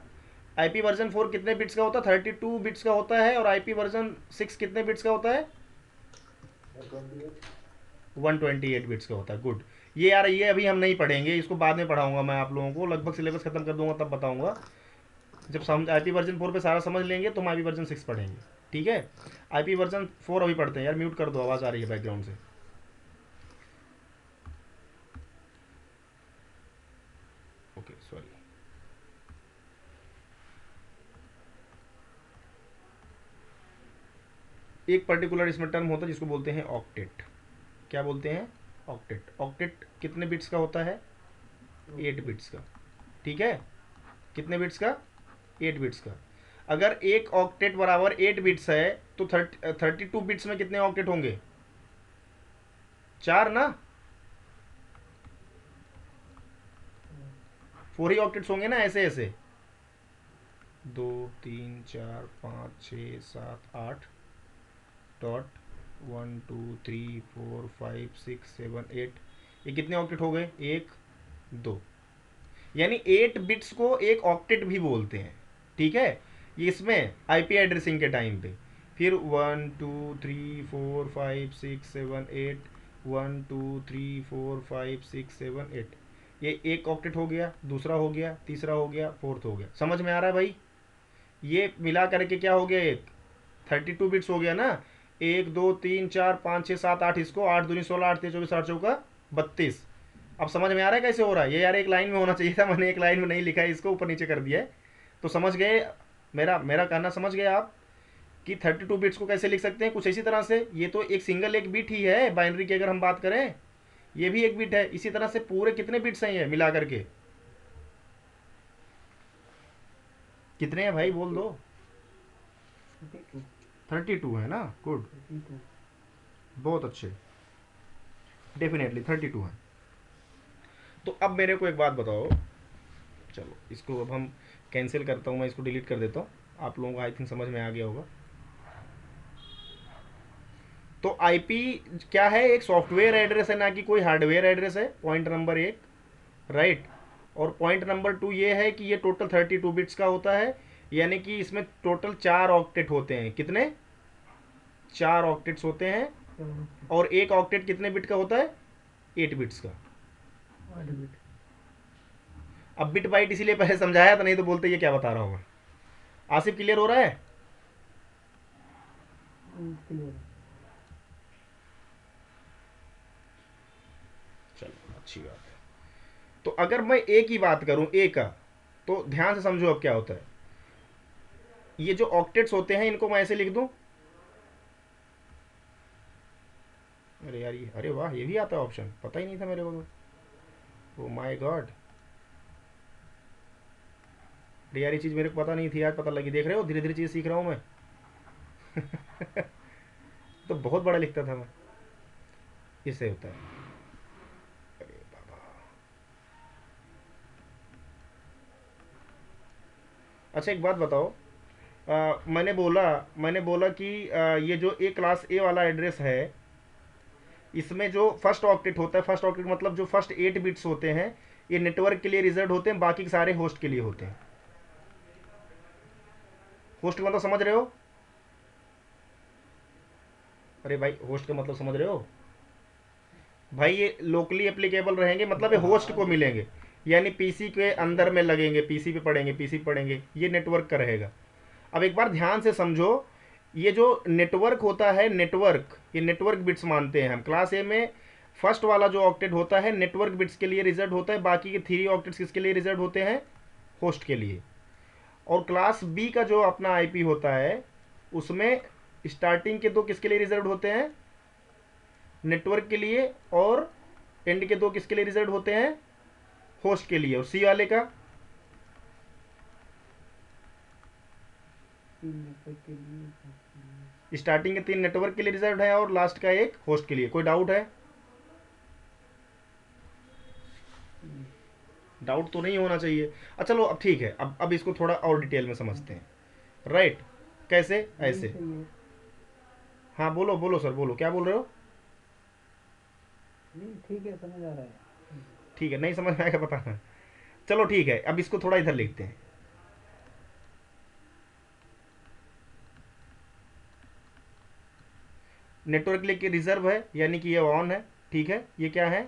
आईपी वर्जन 4 कितने बिट्स का होता है? 32 बिट्स का होता है। और आईपी वर्जन 6 कितने बिट्स का होता है? 128। 128 बिट्स का होता है। गुड। ये यार ये अभी हम नहीं पढ़ेंगे, इसको बाद में पढ़ाऊंगा मैं आप लोगों को, लगभग सिलेबस खत्म कर दूंगा तब बताऊंगा। जब समझ आईपी वर्जन 4 पे सारा समझ लेंगे तो हम आईपी वर्जन 6 पढ़ेंगे। ठीक है, आईपी वर्जन 4 अभी पढ़ते हैं। यार म्यूट कर दो, आवाज़ आ रही है बैकग्राउंड से। Okay sorry. एक पर्टिकुलर इसमें टर्म होता है जिसको बोलते हैं ऑक्टेट। क्या बोलते हैं? ऑक्टेट। ऑक्टेट कितने बिट्स का होता है? 8 बिट्स का। ठीक है, कितने बिट्स का? 8 बिट्स का। अगर एक ऑक्टेट बराबर 8 बिट्स है तो 32 बिट्स में कितने ऑक्टेट होंगे? 4 ना? 4 ही ऑक्टेट्स होंगे ना, ऐसे ऐसे। 2 3 4 5 6 7 8 डॉट 1 2 3 4 5 6 7 8। ये कितने ऑक्टेट हो गए? 1 2। यानी 8 बिट्स को एक ऑक्टेट भी बोलते हैं। ठीक है, ये इसमें आईपी एड्रेसिंग के टाइम पे। फिर 1 2 3 4 5 6 7 8, 1 2 3 4 5 6 7 8। ये एक ऑक्टेट हो गया, दूसरा हो गया, तीसरा हो गया, फोर्थ हो गया। समझ में आ रहा है भाई? ये मिला करके क्या हो गया? एक 32 बिट्स हो गया ना। 1 2 3 4 5 6 7 8, इसको 8 दूनी 16, 8 तेईस 24, 8 चौका 32। अब समझ में आ रहा है कैसे हो रहा है ये? यार एक लाइन में होना चाहिए था, मैंने एक लाइन में नहीं लिखा है, इसको ऊपर नीचे कर दिया है। तो समझ गए? मेरा मेरा कहना समझ गए आप कि 32 बिट्स को कैसे लिख सकते हैं? कुछ इसी तरह से। ये तो एक सिंगल एक बिट ही है बाइनरी की, अगर हम बात करें ये भी एक बिट है। इसी तरह से पूरे कितने बिट्स हैं ये मिला करके? कितने हैं भाई, बोल दो। 32। 32 है ना? गुड, 32। बहुत अच्छे। डेफिनेटली 32 है। तो अब मेरे को एक बात बताओ, चलो इसको अब हम कैंसिल करता हूँ, मैं इसको डिलीट कर देता हूँ। आप लोगों को आई थिंक समझ में आ गया होगा। तो आईपी क्या है? एक सॉफ्टवेयर एड्रेस है, ना कि कोई हार्डवेयर एड्रेस है। Point number 1, right. और पॉइंट नंबर 2 ये है कि ये टोटल 32 बिट्स का होता है। यानी कि इसमें टोटल 4 ऑक्टेट होते हैं। कितने? 4 ऑक्टेट्स होते हैं। और एक ऑक्टेट कितने बिट का होता है? 8 बिट्स का। 8 बिट। अब बिट बाइट इसीलिए पहले समझाया था, नहीं तो बोलते ये क्या बता रहा होगा। आसिफ क्लियर हो रहा है? क्लियर। चलो अच्छी बात है। तो अगर मैं ए की बात करूं, ए का, तो ध्यान से समझो अब क्या होता है। ये जो ऑक्टेट्स होते हैं इनको मैं ऐसे लिख दूं। अरे यार ये, अरे वाह, ये भी आता है ऑप्शन, पता ही नहीं था मेरे को तो। ओ माय गॉड, अरे यार ये चीज़ मेरे को पता नहीं थी, आज पता लगी। देख रहे हो, धीरे धीरे चीज़ सीख रहा हूँ मैं। तो बहुत बड़ा लिखता था मैं। इससे होता है। अरे बाबा, अच्छा एक बात बताओ। मैंने बोला कि ये जो ए क्लास ए वाला एड्रेस है, इसमें जो फर्स्ट ऑक्टेट होता है, फर्स्ट ऑक्टेट मतलब जो फर्स्ट 8 बिट्स होते हैं, ये नेटवर्क के लिए रिजर्व होते हैं, बाकी के सारे होस्ट के लिए होते हैं। होस्ट का मतलब समझ रहे हो? अरे भाई होस्ट का मतलब समझ रहे हो भाई? ये लोकली एप्लीकेबल रहेंगे, मतलब ये होस्ट को मिलेंगे। यानी पीसी के अंदर में लगेंगे, पीसी पे पढ़ेंगे, पीसी पे पढ़ेंगे, ये नेटवर्क का रहेगा। अब एक बार ध्यान से समझो, ये जो नेटवर्क होता है, नेटवर्क, ये नेटवर्क बिट्स मानते हैं हम क्लास ए में। फर्स्ट वाला जो ऑक्टेट होता है नेटवर्क बिट्स के लिए रिजर्व होता है, बाकी के 3 ऑक्टेट्स किसके लिए रिजर्व होते हैं? होस्ट के लिए। और क्लास बी का जो अपना आईपी होता है, उसमें स्टार्टिंग के 2 किसके लिए रिजर्व होते हैं? नेटवर्क के लिए। और एंड के 2 किसके लिए रिजर्व होते हैं? होस्ट के लिए। और सी वाले का? नेटवर्क के लिए। स्टार्टिंग के 3 नेटवर्क के लिए रिजर्व है और लास्ट का 1 होस्ट के लिए। कोई डाउट है? डाउट तो नहीं होना चाहिए। अच्छा चलो अब ठीक है, अब इसको थोड़ा और डिटेल में समझते हैं। राइट, कैसे? नहीं ऐसे। सही है। हाँ बोलो बोलो सर, बोलो क्या बोल रहे हो? नहीं ठीक है, समझ आ रहा है। ठीक है, नहीं समझ में आएगा बताना। चलो ठीक है, अब इसको थोड़ा इधर लिखते हैं। नेटवर्क के लिए रिजर्व है यानी कि ये ऑन है, ठीक है। ये क्या है,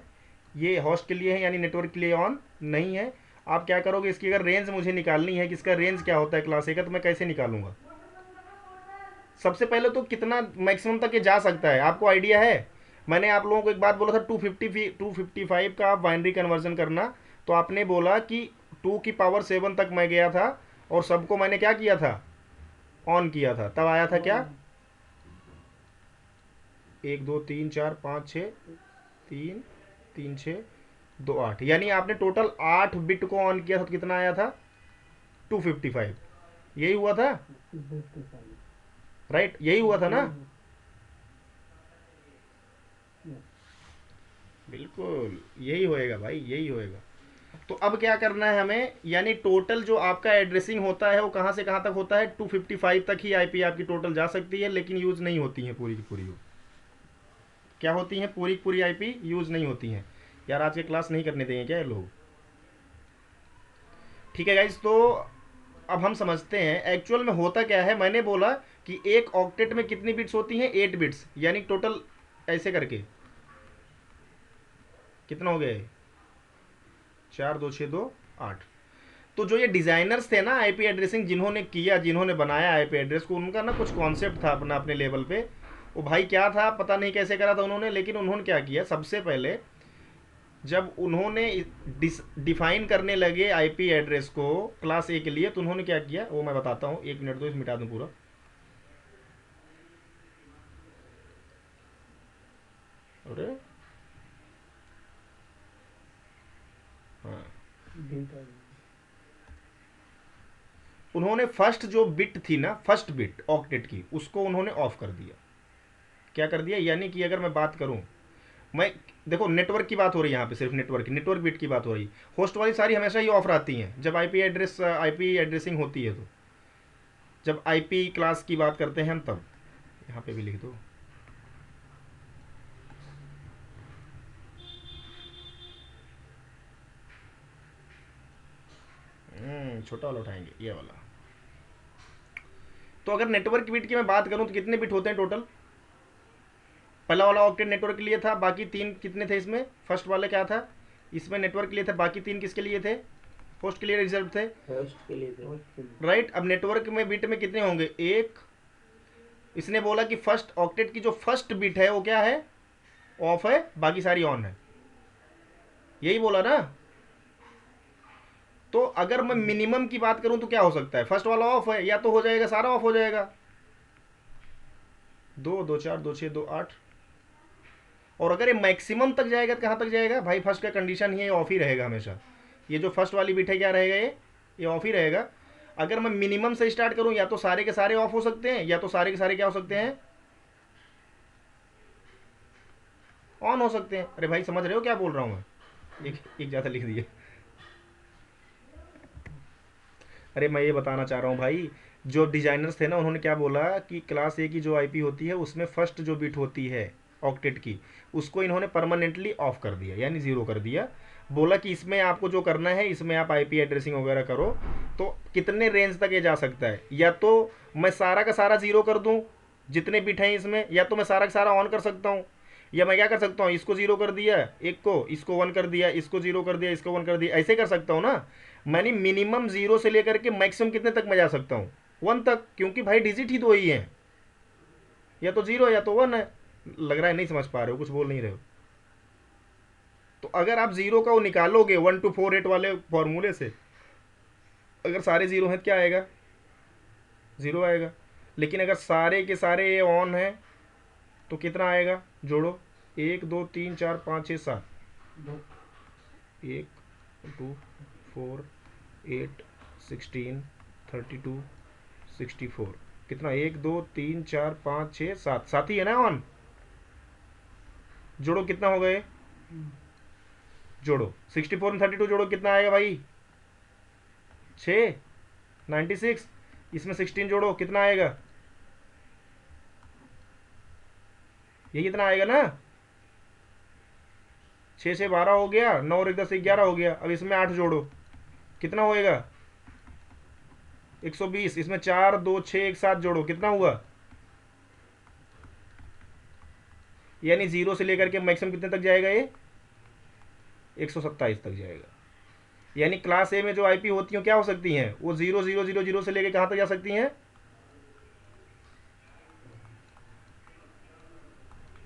ये होस्ट के लिए है यानी नेटवर्क के लिए ऑन नहीं है। आप क्या करोगे, इसकी अगर रेंज मुझे निकालनी है कि इसका रेंज क्या होता है क्लास ए का, तो मैं कैसे निकालूंगा? सबसे पहले तो कितना मैक्सिमम तक ये जा सकता है आपको आइडिया है? मैंने आप लोगों को एक बात बोला था 255 का आप बाइनरी कन्वर्जन करना, तो आपने बोला कि 2 की पावर 7 तक मैं गया था और सबको मैंने क्या किया था, ऑन किया था, तब आया था क्या, 1 2 3 4 5 6, 3 3 6 2 8, यानी आपने टोटल 8 बिट को ऑन किया था, तो कितना आया था, 255। यही हुआ था, 55। राइट, यही हुआ था ना? बिल्कुल यही होएगा भाई, यही होएगा। तो अब क्या करना है हमें, यानी टोटल जो आपका एड्रेसिंग होता है वो कहाँ से कहाँ तक होता है, 255 तक ही आईपी आपकी टोटल जा सकती है, लेकिन यूज़ नहीं होती है पूरी की पूरी। क्या होती हैं, पूरी की पूरी आईपी यूज़ नहीं होती हैं। यार आज के क्लास नहीं करने देंगे क्या ये लोग? ठीक है गाइज, तो अब हम समझते हैं एक्चुअल में होता क्या है। मैंने बोला कि एक ऑक्टेट में कितनी बिट्स होती हैं, 8 बिट्स, यानी टोटल ऐसे करके कितना हो गया है, 4 2 6 2 8। तो जो ये डिज़ाइनर्स थे ना आईपी एड्रेसिंग, जिन्होंने किया, जिन्होंने बनाया आईपी एड्रेस को, उनका ना कुछ कॉन्सेप्ट था अपना अपने लेवल पे। वो भाई क्या था पता नहीं कैसे करा था उन्होंने, लेकिन उन्होंने क्या किया, सबसे पहले जब उन्होंने डिफाइन करने लगे आईपी एड्रेस को क्लास ए के लिए, तो उन्होंने क्या किया वो मैं बताता हूँ, 1 मिनट दो, इस मिटा दूँ पूरा। अरे हाँ, उन्होंने फर्स्ट जो बिट थी ना, फर्स्ट बिट ऑक्टेट की, उसको उन्होंने ऑफ कर दिया। क्या कर दिया, यानी कि अगर मैं बात करूं, मैं देखो नेटवर्क की बात हो रही है यहाँ पे, सिर्फ नेटवर्क बिट की बात हो रही है। होस्ट वाली सारी हमेशा ही ऑफ रहती हैं जब आईपी एड्रेसिंग होती है। तो जब आईपी क्लास की बात करते हैं हम, तब यहाँ पे भी लिख दो। छोटा वाला उठाएंगे, ये वाला। तो अगर नेटवर्क बिट की मैं बात करूं तो कितने बिट होते हैं टोटल? पहला वाला ऑक्टेट नेटवर्क के लिए था, बाकी 3 कितने थे इसमें, फर्स्ट वाला क्या था, इसमें नेटवर्क के लिए था, बाकी 3 किसके लिए थे, होस्ट के लिए रिजर्व थे, होस्ट के लिए थे। राइट। अब नेटवर्क में बिट में कितने होंगे, एक। इसने बोला कि फर्स्ट ऑक्टेट की जो फर्स्ट बिट है वो क्या है, ऑफ है, बाकी सारी ऑन है, यही बोला ना। तो अगर मैं मिनिमम की बात करूं तो क्या हो सकता है, फर्स्ट वाला ऑफ है, या तो हो जाएगा सारा ऑफ हो जाएगा, 2 2 4 2 6 2 8। और अगर ये मैक्सिमम तक जाएगा तो कहाँ तक जाएगा भाई, फर्स्ट का कंडीशन ही है ऑफ ही रहेगा हमेशा। ये जो फर्स्ट वाली बिट है क्या रहेगा, ये ऑफ ही रहेगा। अगर मैं मिनिमम से स्टार्ट करूं, या तो सारे के सारे ऑफ हो सकते हैं, या तो सारे के सारे क्या हो सकते हैं, ऑन हो सकते हैं। अरे भाई समझ रहे हो क्या बोल रहा हूं मैं, एक ज़्यादा लिख दिए। अरे मैं ये बताना चाह रहा हूँ भाई, जो डिजाइनर्स थे ना, उन्होंने क्या बोला कि क्लास ए की जो आईपी होती है उसमें फर्स्ट जो बिट होती है ऑक्टेट की, उसको इन्होंने परमानेंटली ऑफ कर दिया, यानी ज़ीरो कर दिया। बोला कि इसमें आपको जो करना है, इसमें आप आईपी एड्रेसिंग वगैरह करो। तो कितने रेंज तक ये जा सकता है, या तो मैं सारा का सारा ज़ीरो कर दूँ जितने बिट हैं इसमें, या तो मैं सारा का सारा ऑन कर सकता हूँ, या मैं क्या कर सकता हूँ, इसको ज़ीरो कर दिया एक को, इसको 1 कर दिया, इसको ज़ीरो कर दिया, इसको 1 कर दिया, ऐसे कर सकता हूँ ना। मैंने मिनिमम 0 से लेकर के मैक्सिमम कितने तक मैं जा सकता हूँ, 1 तक, क्योंकि भाई डिजिट ही तो ही है, या तो 0 या तो 1 है। लग रहा है नहीं समझ पा रहे हो, कुछ बोल नहीं रहे हो। तो अगर आप 0 का वो निकालोगे 1 to 4 8 वाले फॉर्मूले से, अगर सारे 0 हैं तो क्या आएगा, 0 आएगा। लेकिन अगर सारे के सारे ये ऑन है तो कितना आएगा, जोड़ो, 1 2 3 4 5 6 7, 1 2 4 8 16 32 64, कितना, 1 2 3 4 5 6 7, 7 ही है ना ऑन। जोड़ो कितना हो गए, जोड़ो 64 में 32 जोड़ो कितना आएगा भाई, 6 96। इसमें 16 जोड़ो कितना आएगा, ये कितना आएगा ना, 6 से 12 हो गया, 9 और 1 10 11 हो गया। अब इसमें 8 जोड़ो, कितना होएगा 120, इसमें 4 2 6 एक साथ जोड़ो कितना हुआ, यानी 0 से लेकर के मैक्सिमम कितने तक जाएगा ये 127 तक जाएगा। यानी क्लास ए में जो आईपी होती हैं क्या हो सकती हैं, वो 0000 से लेकर कहाँ तक जा सकती हैं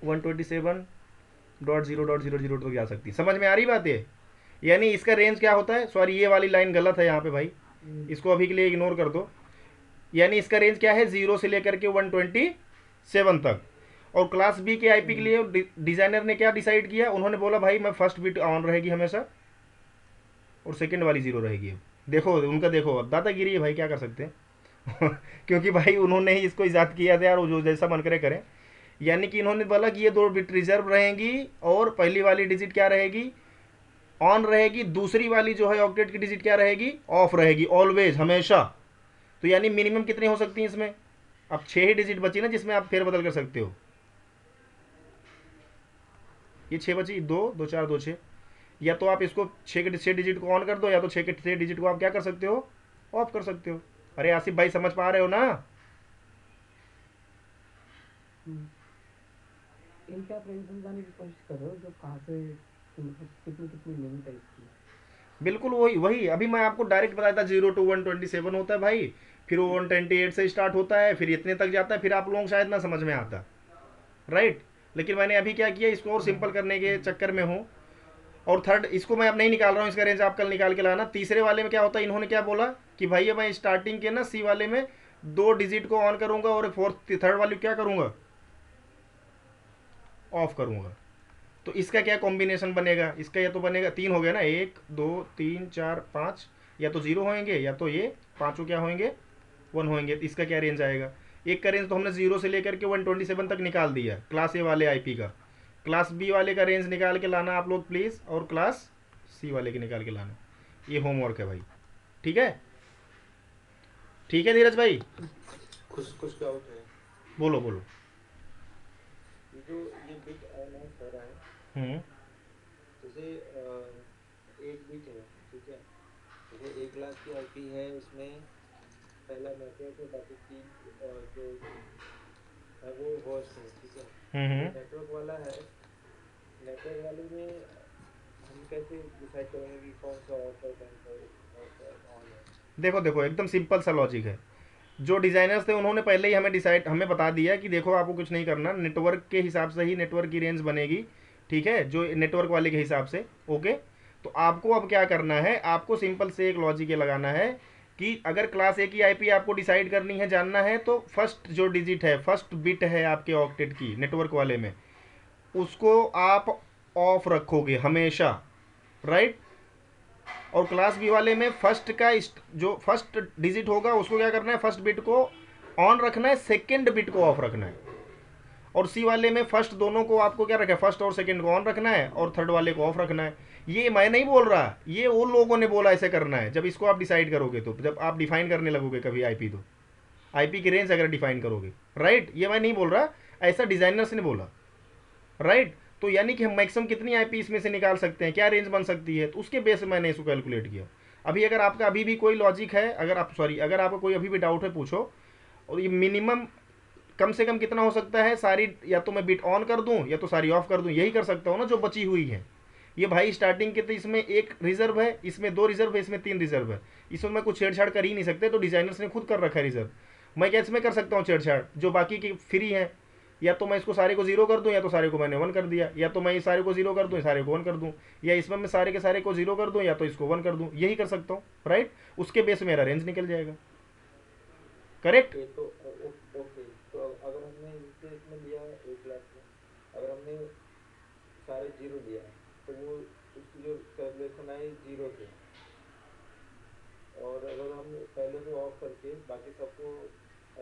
127.0.0.0 तक जा सकती है। समझ में आ रही बात है। यानी इसका रेंज क्या होता है, सॉरी ये वाली लाइन गलत है यहाँ पे भाई, इसको अभी के लिए इग्नोर कर दो। यानी इसका रेंज क्या है 0 से लेकर के 127 तक। और क्लास बी के आईपी के लिए डिजाइनर ने क्या डिसाइड किया, उन्होंने बोला भाई मैं फर्स्ट बिट ऑन रहेगी हमेशा और सेकंड वाली 0 रहेगी। देखो उनका, देखो दादागिरी है भाई, क्या कर सकते हैं क्योंकि भाई उन्होंने ही इसको ईजाद किया था यार, वो जो जैसा मन करे करें। यानी कि इन्होंने बोला कि ये 2 बिट रिजर्व रहेंगी और पहली वाली डिजिट क्या रहेगी ऑन रहेगी, दूसरी वाली जो है ऑक्टेट की डिजिट क्या रहेगी ऑफ रहेगी ऑलवेज हमेशा। तो यानी मिनिमम कितनी हो सकती है इसमें, अब 6 ही डिजिट बची ना जिसमें आप फेरबदल कर सकते हो। ये 6 बची, 2 2 4 2 6, या तो आप इसको 6 के 6 डिजिट को ऑन कर दो, या तो 6 के 6 डिजिट को आप क्या कर सकते हो ऑफ कर सकते हो। अरे आसिफ भाई समझ पा रहे हो ना। इनका प्रेम समझाने की कोशिश करो जो कहाँ से मतलब कितनी कितनी लिमिट है इसकी। बिल्कुल वही वही अभी मैं आपको डायरेक्ट बताया था 0 to 127 होता है भाई, फिर वो 128 से स्टार्ट होता है, फिर इतने तक जाता है, फिर आप लोगों को शायद ना समझ में आता, राइट। लेकिन मैंने अभी क्या किया, इसको और सिंपल करने के चक्कर में हूँ। और थर्ड इसको मैं अब नहीं निकाल रहा हूँ, इसका रेंज आप कल निकाल के लाना। तीसरे वाले में क्या होता है, इन्होंने क्या बोला कि भाई मैं स्टार्टिंग के ना सी वाले में 2 डिजिट को ऑन करूंगा और थर्ड वाली क्या करूंगा ऑफ करूंगा। तो इसका क्या कॉम्बिनेशन बनेगा, इसका या तो बनेगा 3 हो गया ना, 1 2 3 4 5, या तो 0 होंगे या तो ये पांचों क्या होंगे 1 होंगे। तो इसका क्या रेंज आएगा, एक का रेंज तो हमने 0 से लेकर के 127 तक निकाल दिया क्लास ए वाले आईपी का। क्लास बी वाले का रेंज निकाल के लाना आप लोग प्लीज़, और क्लास सी वाले के निकाल के लाना। ये होमवर्क है भाई, ठीक है। ठीक है धीरज भाई, कुछ कुछ डाउट है। बोलो बोलो। ये जो ये बिट ऑन ऑफ हो रहा है, हम्म जैसे एक बिट है, ठीक है, जैसे 1 लाख की आईपी है, उसमें पहला नेटवर्क है, बाकी 3 जो है वो होस्ट है, ठीक है। हम्म नेटवर्क वाला है, नेटवर्क वाले में हम कैसे डिसाइड करेंगे कि कौन सा ऑफ है कौन सा ऑन है। देखो देखो एकदम सिंपल सा लॉजिक है। जो डिज़ाइनर्स थे उन्होंने पहले ही हमें बता दिया कि देखो आपको कुछ नहीं करना, नेटवर्क के हिसाब से ही नेटवर्क की रेंज बनेगी, ठीक है, जो नेटवर्क वाले के हिसाब से। ओके, तो आपको अब क्या करना है, आपको सिंपल से एक लॉजिक ये लगाना है कि अगर क्लास ए की आईपी आपको डिसाइड करनी है, जानना है, तो फर्स्ट जो डिजिट है, फर्स्ट बिट है आपके ऑक्टेट की नेटवर्क वाले में, उसको आप ऑफ रखोगे हमेशा, राइट। और क्लास बी वाले में फर्स्ट का जो फर्स्ट डिजिट होगा उसको क्या करना है, फर्स्ट बिट को ऑन रखना है, सेकंड बिट को ऑफ रखना है। और सी वाले में फर्स्ट दोनों को आपको क्या रखना है, फर्स्ट और सेकंड को ऑन रखना है और थर्ड वाले को ऑफ रखना है। ये मैं नहीं बोल रहा, ये उन लोगों ने बोला ऐसे करना है। जब इसको आप डिसाइड करोगे, तो जब आप डिफाइन करने लगोगे कभी आईपी, तो आईपी की रेंज अगर डिफाइन करोगे, राइट, ये मैं नहीं बोल रहा, ऐसा डिजाइनर्स ने बोला, राइट। तो यानी कि हम मैक्सिमम कितनी आईपी इसमें से निकाल सकते हैं, क्या रेंज बन सकती है, तो उसके बेस में मैंने इसको कैलकुलेट किया। अभी अगर आपका अभी भी कोई लॉजिक है, अगर आपका कोई अभी भी डाउट है पूछो। और ये मिनिमम कम से कम कितना हो सकता है, सारी या तो मैं बिट ऑन कर दूं या तो सारी ऑफ कर दूं, यही कर सकता हूं ना जो बची हुई है। ये भाई स्टार्टिंग के तो इसमें 1 रिजर्व है, इसमें 2 रिजर्व है, इसमें 3 रिजर्व है, इसमें मैं कुछ छेड़छाड़ कर ही नहीं सकते, तो डिजाइनर्स ने खुद कर रखा है रिजर्व। मैं क्या इसमें कर सकता हूँ छेड़छाड़, जो बाकी की फ्री है, या तो मैं इसको सारे को 0 कर दूं, या तो सारे को मैंने 1 कर दिया, या तो मैं ये सारे को 0 कर दूं, सारे को 1 कर दूं, या इसमें मैं सारे के सारे को 0 कर दूं, या तो इसको 1 कर दूं, यही कर सकता हूँ, राइट। उसके बेस मेरा रेंज निकल जाएगा, करेक्ट। ओके, तो ओके, तो अगर हमने जैसे इसमें लिया 1 लाख में, अगर हमने सारे 0 लिया, तो वो उसकी जो कैलकुलेशन आई 0 से, और अगर हम पहले से ऑफ करके बाकी सबको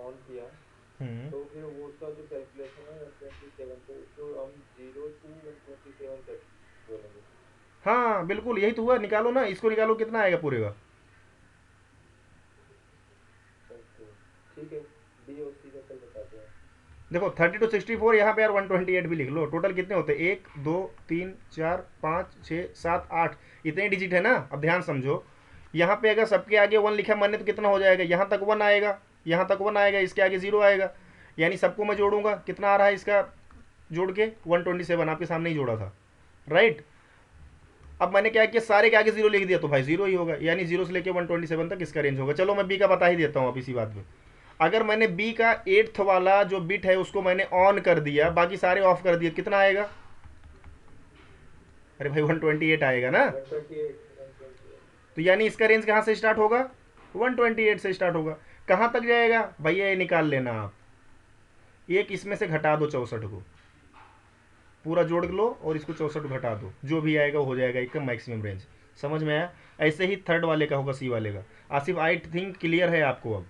ऑन किया, तो फिर वो उसका जो कैलकुलेशन है 127, तो उसको हम 0 to 127 तक बोलेंगे। हाँ बिल्कुल यही तो हुआ, निकालो ना, इसको निकालो कितना आएगा पूरे का। ओके, ठीक है, बी और सी का कल बताते हैं। देखो 30 to 64, यहाँ पे यार 128 भी लिख लो। टोटल कितने होते हैं, 1 2 3 4 5 6 7 8, इतने डिजिट है ना। अब ध्यान समझो, यहाँ पे अगर सबके आगे 1 लिखा मैंने तो कितना हो जाएगा, यहाँ तक 1 आएगा, यहाँ तक 1 आएगा, इसके आगे 0 आएगा, यानी सबको मैं जोड़ूंगा, कितना आ रहा है इसका जोड़ के 127, आपके सामने ही जोड़ा था, राइट। अब मैंने क्या किया, सारे के आगे 0 लिख दिया तो भाई 0 ही होगा, यानी 0 से लेके 127 तक इसका रेंज होगा। चलो मैं बी का बता ही देता हूँ अब इसी बात पे। अगर मैंने बी का 8th वाला जो बिट है उसको मैंने ऑन कर दिया, बाकी सारे ऑफ कर दिए, कितना आएगा, अरे भाई 128 आएगा ना। 128 तो यानी इसका रेंज कहाँ से स्टार्ट होगा, 128 से स्टार्ट होगा। कहाँ तक जाएगा भैया, ये निकाल लेना आप, एक इसमें से घटा दो 64 को, पूरा जोड़ लो और इसको 64 घटा दो, जो भी आएगा वो हो जाएगा एक मैक्सिमम रेंज। समझ में आया। ऐसे ही थर्ड वाले का होगा, सी वाले का। आसिफ आई थिंक क्लियर है आपको अब।